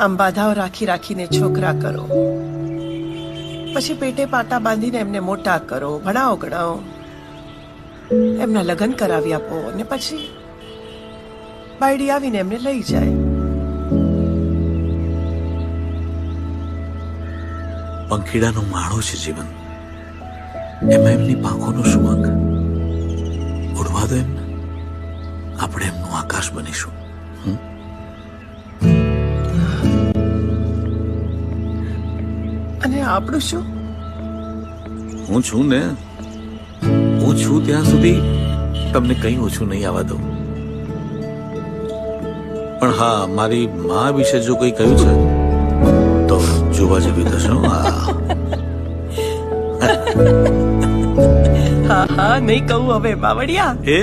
આમ બાધાઓ રાખી રાખીને છોકરા કરો, પછી પેટે પાટા બાંધીને એમને મોટા કરો, ભણાવો ગણાવો, એમના લગ્ન કરાવી આપો અને પછી બાયડી આવીને એમને લઈ જાય. પંખીડાનું માળો છે જીવન, એમાં એમની પાંખોનો શું અંગ? ઉડવા દો એમને, આપણે એમનું આકાશ બનીશું. અને આપણું શું? હું છું ને, હું છું ત્યાં સુધી તમને કંઈ ઓછું નહીં આવવા દઉં. પણ હા, મારી મા વિશે જો કંઈ કહ્યું છે તો જોવા જેવી થશે. હા હા, નહીં કહું હવે બાવળિયા. એ